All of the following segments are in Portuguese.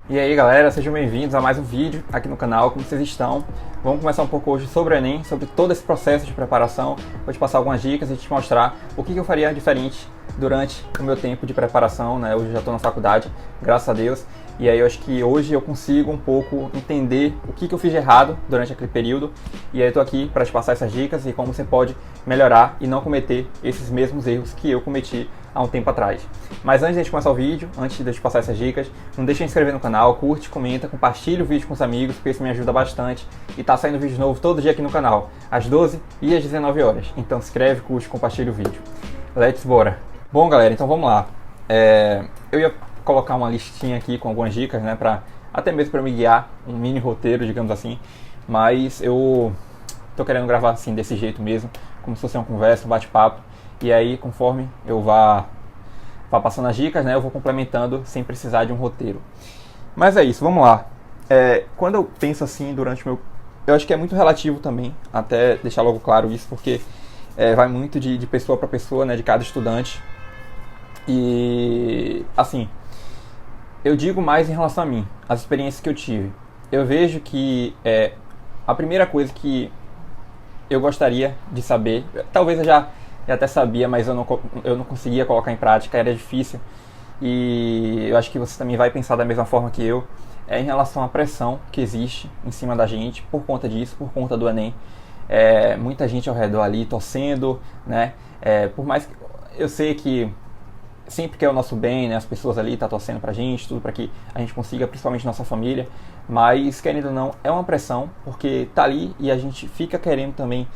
E aí galera, sejam bem-vindos a mais um vídeo aqui no canal, como vocês estão? Vamos começar um pouco hoje sobre o Enem, sobre todo esse processo de preparação. Vou te passar algumas dicas e te mostrar o que eu faria diferente durante o meu tempo de preparação, né? Hoje eu já estou na faculdade, graças a Deus. E aí eu acho que hoje eu consigo um pouco entender o que eu fiz de errado durante aquele período. E aí eu estou aqui para te passar essas dicas e como você pode melhorar e não cometer esses mesmos erros que eu cometi há um tempo atrás. Mas antes de a gente começar o vídeo, antes de eu te passar essas dicas, não deixe de se inscrever no canal, curte, comenta, compartilha o vídeo com os amigos, porque isso me ajuda bastante. E tá saindo vídeo novo todo dia aqui no canal, às 12 e às 19 horas. Então se inscreve, curte, compartilha o vídeo. Let's bora! Bom galera, então vamos lá. Eu ia colocar uma listinha aqui com algumas dicas, né, até mesmo para me guiar, um mini roteiro, digamos assim. Mas eu tô querendo gravar assim, desse jeito mesmo, como se fosse uma conversa, um bate-papo. E aí, conforme eu vá passando as dicas, né, eu vou complementando sem precisar de um roteiro. Mas é isso, vamos lá. Quando eu penso assim durante o meu... Eu acho que é muito relativo também, até deixar logo claro isso, porque vai muito de pessoa para pessoa, né, de cada estudante. E, assim, eu digo mais em relação a mim, as experiências que eu tive. Eu vejo que a primeira coisa que eu gostaria de saber, talvez eu até sabia, mas eu não conseguia colocar em prática, era difícil. E eu acho que você também vai pensar da mesma forma que eu, em relação à pressão que existe em cima da gente, por conta disso, por conta do Enem. Muita gente ao redor ali torcendo, né? Por mais que eu sei que sempre que é o nosso bem, né, as pessoas ali estão torcendo pra gente, tudo para que a gente consiga, principalmente nossa família, mas querendo ou não, é uma pressão, porque tá ali e a gente fica querendo também,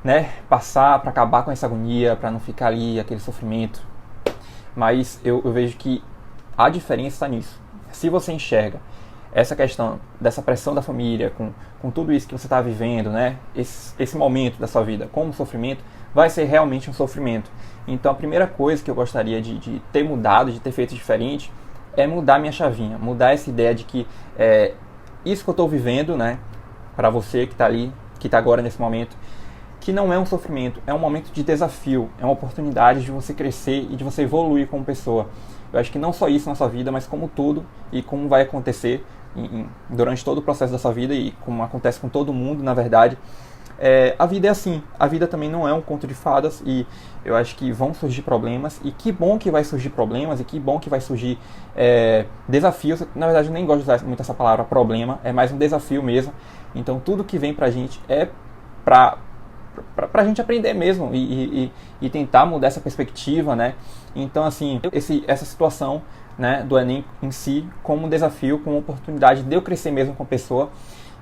né, passar para acabar com essa agonia, para não ficar ali aquele sofrimento. Mas eu vejo que a diferença está nisso. Se você enxerga essa questão dessa pressão da família, com tudo isso que você está vivendo, né, esse momento da sua vida como sofrimento, vai ser realmente um sofrimento. Então a primeira coisa que eu gostaria de ter mudado, de ter feito diferente, é mudar minha chavinha, mudar essa ideia de que isso que eu estou vivendo, né, para você que está ali, que está agora nesse momento, que não é um sofrimento, é um momento de desafio, é uma oportunidade de você crescer e de você evoluir como pessoa. Eu acho que não só isso na sua vida, mas como tudo e como vai acontecer durante todo o processo da sua vida e como acontece com todo mundo, na verdade. A vida é assim, a vida também não é um conto de fadas e eu acho que vão surgir problemas e que bom que vai surgir problemas e que bom que vai surgir desafios. Na verdade eu nem gosto de usar muito essa palavra problema, é mais um desafio mesmo. Então tudo que vem pra gente é pra gente aprender mesmo e tentar mudar essa perspectiva, né? Então assim, essa situação, né, do Enem em si como um desafio, como uma oportunidade de eu crescer mesmo como pessoa.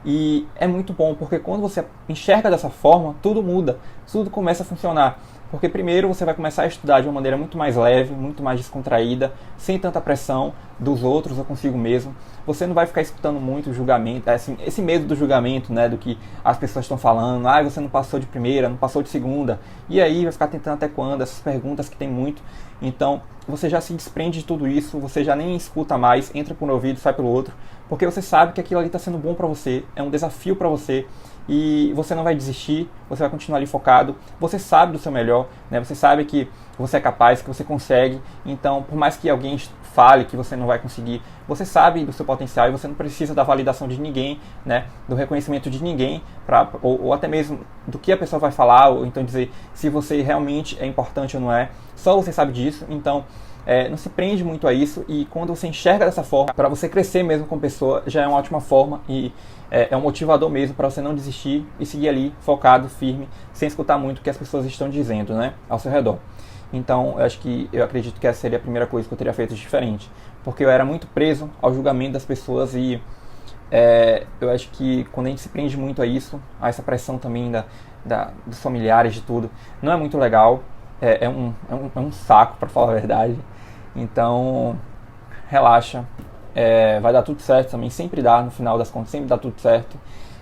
E é muito bom, porque quando você enxerga dessa forma, tudo muda, tudo começa a funcionar. Porque primeiro você vai começar a estudar de uma maneira muito mais leve, muito mais descontraída, sem tanta pressão dos outros ou consigo mesmo. Você não vai ficar escutando muito julgamento, assim, esse medo do julgamento, né, do que as pessoas estão falando. Você não passou de primeira, não passou de segunda. E aí vai ficar tentando até quando? Essas perguntas que tem muito. Então você já se desprende de tudo isso, você já nem escuta mais, entra por um ouvido, sai pelo outro, porque você sabe que aquilo ali está sendo bom para você, é um desafio para você e você não vai desistir, você vai continuar ali focado, você sabe do seu melhor, né? Você sabe que você é capaz, que você consegue, então por mais que alguém fale que você não vai conseguir, você sabe do seu potencial e você não precisa da validação de ninguém, né? Do reconhecimento de ninguém, ou até mesmo do que a pessoa vai falar, ou então dizer se você realmente é importante ou não é, só você sabe disso, então não se prende muito a isso e quando você enxerga dessa forma, para você crescer mesmo como pessoa, já é uma ótima forma e é um motivador mesmo para você não desistir e seguir ali focado, firme, sem escutar muito o que as pessoas estão dizendo, né, ao seu redor. Então eu acredito que essa seria a primeira coisa que eu teria feito diferente, porque eu era muito preso ao julgamento das pessoas e eu acho que quando a gente se prende muito a isso, a essa pressão também dos familiares, de tudo, não é muito legal. É um saco, para falar a verdade. Então, relaxa. Vai dar tudo certo também. Sempre dá, no final das contas, sempre dá tudo certo.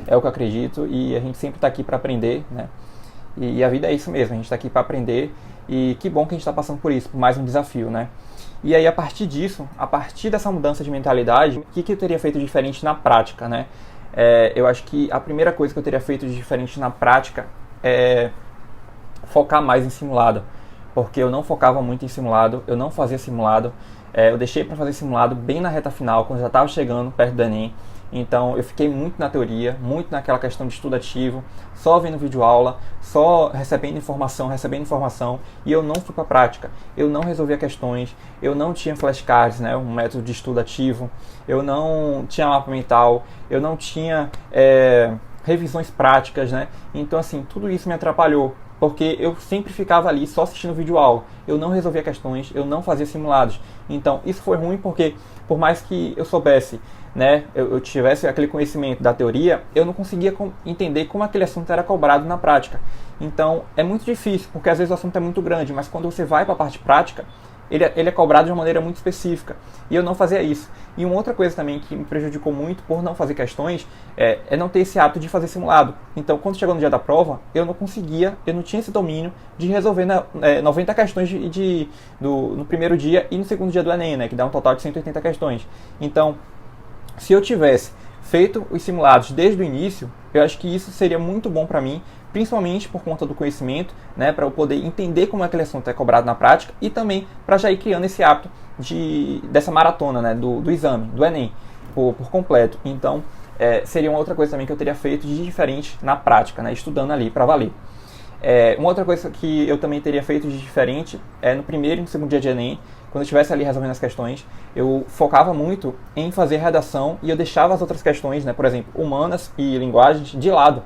É o que eu acredito. E a gente sempre está aqui para aprender, né? E a vida é isso mesmo. A gente está aqui para aprender. E que bom que a gente está passando por isso, por mais um desafio, né? E aí, a partir disso, a partir dessa mudança de mentalidade, o que eu teria feito diferente na prática, né? Eu acho que a primeira coisa que eu teria feito de diferente na prática é focar mais em simulado, porque eu não focava muito em simulado, eu não fazia simulado, Eu deixei para fazer simulado bem na reta final, quando já estava chegando perto do Enem. Então eu fiquei muito na teoria, muito naquela questão de estudo ativo, só vendo videoaula, só recebendo informação, e eu não fui para a prática. Eu não resolvia questões, eu não tinha flashcards, né, um método de estudo ativo, eu não tinha mapa mental, eu não tinha revisões práticas, né? Então assim, tudo isso me atrapalhou, porque eu sempre ficava ali só assistindo videoaula, eu não resolvia questões, eu não fazia simulados. Então isso foi ruim porque, por mais que eu soubesse, né, eu tivesse aquele conhecimento da teoria, eu não conseguia entender como aquele assunto era cobrado na prática. Então é muito difícil, porque às vezes o assunto é muito grande, mas quando você vai para a parte prática, ele é cobrado de uma maneira muito específica. E eu não fazia isso. E uma outra coisa também que me prejudicou muito por não fazer questões é não ter esse hábito de fazer simulado. Então, quando chegou no dia da prova, eu não tinha esse domínio de resolver 90 questões no primeiro dia e no segundo dia do Enem, né, que dá um total de 180 questões. Então, se eu tivesse feito os simulados desde o início, eu acho que isso seria muito bom para mim, principalmente por conta do conhecimento, né, para eu poder entender como aquele assunto é cobrado na prática e também para já ir criando esse hábito dessa maratona, né, do exame, do Enem, por completo. Então, seria uma outra coisa também que eu teria feito de diferente na prática, né, estudando ali para valer. Uma outra coisa que eu também teria feito de diferente no primeiro e no segundo dia de Enem, quando eu estivesse ali resolvendo as questões, eu focava muito em fazer redação e eu deixava as outras questões, né, por exemplo, humanas e linguagens, de lado.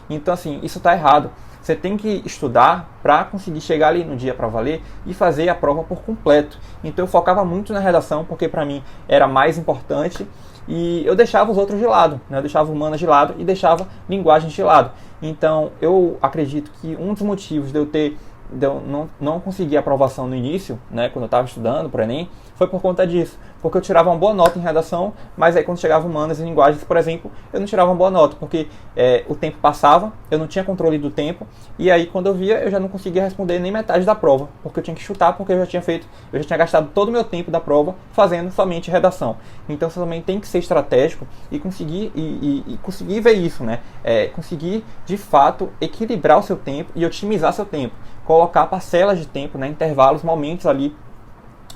Então, assim, isso está errado. Você tem que estudar para conseguir chegar ali no dia para valer e fazer a prova por completo. Então, eu focava muito na redação, porque para mim era mais importante, e eu deixava os outros de lado, né? Eu deixava humanas de lado e deixava linguagens de lado. Então, eu acredito que um dos motivos de eu não conseguir aprovação no início, né, quando eu estava estudando para o Enem, foi por conta disso. Porque eu tirava uma boa nota em redação, mas aí quando chegava humanas e linguagens, por exemplo, eu não tirava uma boa nota, porque o tempo passava, eu não tinha controle do tempo, e aí quando eu via, eu já não conseguia responder nem metade da prova, porque eu tinha que chutar, porque eu já tinha gastado todo o meu tempo da prova fazendo somente redação. Então você também tem que ser estratégico e conseguir ver isso, né? Conseguir, de fato, equilibrar o seu tempo e otimizar seu tempo. Colocar parcelas de tempo, né, intervalos, momentos ali,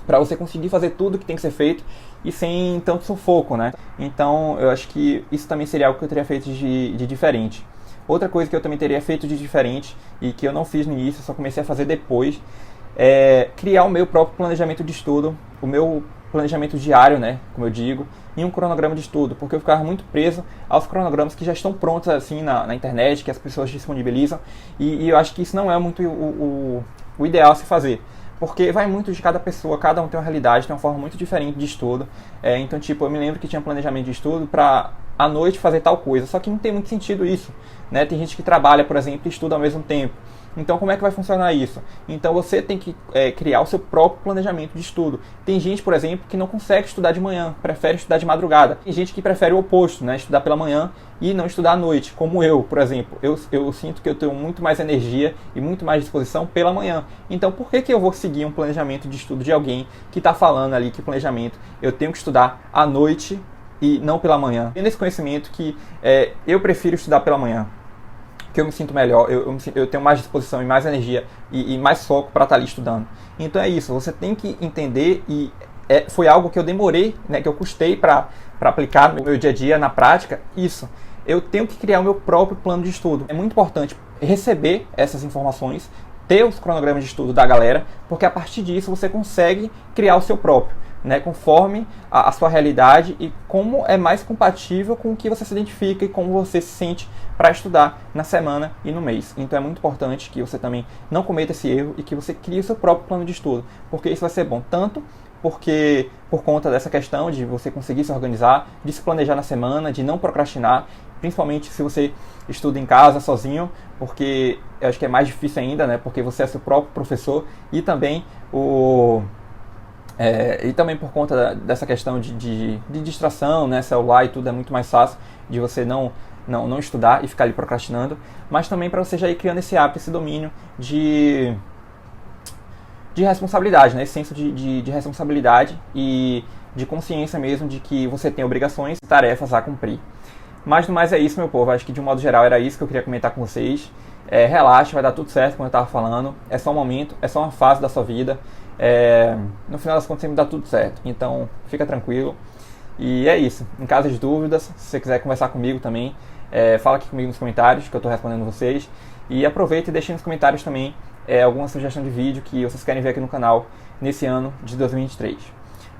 para você conseguir fazer tudo que tem que ser feito e sem tanto sufoco, né? Então, eu acho que isso também seria algo que eu teria feito de diferente. Outra coisa que eu também teria feito de diferente e que eu não fiz no início, só comecei a fazer depois, é criar o meu próprio planejamento de estudo, o meu planejamento diário, né, como eu digo, e um cronograma de estudo, porque eu ficava muito preso aos cronogramas que já estão prontos assim na internet, que as pessoas disponibilizam, e eu acho que isso não é muito o ideal a se fazer. Porque vai muito de cada pessoa, cada um tem uma realidade, tem uma forma muito diferente de estudo. Então, tipo, eu me lembro que tinha planejamento de estudo para à noite fazer tal coisa, só que não tem muito sentido isso, né? Tem gente que trabalha, por exemplo, e estuda ao mesmo tempo. Então, como é que vai funcionar isso? Então, você tem que criar o seu próprio planejamento de estudo. Tem gente, por exemplo, que não consegue estudar de manhã, prefere estudar de madrugada. Tem gente que prefere o oposto, né? Estudar pela manhã e não estudar à noite, como eu, por exemplo. Eu sinto que eu tenho muito mais energia e muito mais disposição pela manhã. Então, por que eu vou seguir um planejamento de estudo de alguém que está falando ali que planejamento eu tenho que estudar à noite e não pela manhã? Tendo esse conhecimento que eu prefiro estudar pela manhã, que eu me sinto melhor, eu tenho mais disposição e mais energia e mais foco para estar ali estudando. Então é isso, você tem que entender, e foi algo que eu demorei, né, que eu custei para aplicar no meu dia a dia, na prática, isso. Eu tenho que criar o meu próprio plano de estudo. É muito importante receber essas informações, ter os cronogramas de estudo da galera, porque a partir disso você consegue criar o seu próprio, né, conforme a sua realidade e como é mais compatível com o que você se identifica e como você se sente para estudar na semana e no mês. Então é muito importante que você também não cometa esse erro e que você crie o seu próprio plano de estudo, porque isso vai ser bom tanto porque por conta dessa questão de você conseguir se organizar, de se planejar na semana, de não procrastinar, principalmente se você estuda em casa sozinho, porque eu acho que é mais difícil ainda, né, porque você é seu próprio professor, e também por conta dessa questão de distração, né, celular e tudo, é muito mais fácil de você não estudar e ficar ali procrastinando, mas também para você já ir criando esse hábito, esse domínio de responsabilidade, né, esse senso de responsabilidade e de consciência mesmo de que você tem obrigações e tarefas a cumprir. Mas no mais é isso, meu povo. Acho que de um modo geral era isso que eu queria comentar com vocês. Relaxa, vai dar tudo certo, como eu estava falando. É só um momento, é só uma fase da sua vida. no final das contas sempre dá tudo certo. Então fica tranquilo. E é isso. Em caso de dúvidas, se você quiser conversar comigo também, fala aqui comigo nos comentários que eu estou respondendo vocês. E aproveita e deixe nos comentários também alguma sugestão de vídeo que vocês querem ver aqui no canal nesse ano de 2023.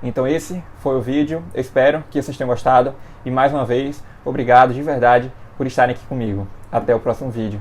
Então esse foi o vídeo. Eu espero que vocês tenham gostado. E mais uma vez, obrigado de verdade por estarem aqui comigo. Até o próximo vídeo.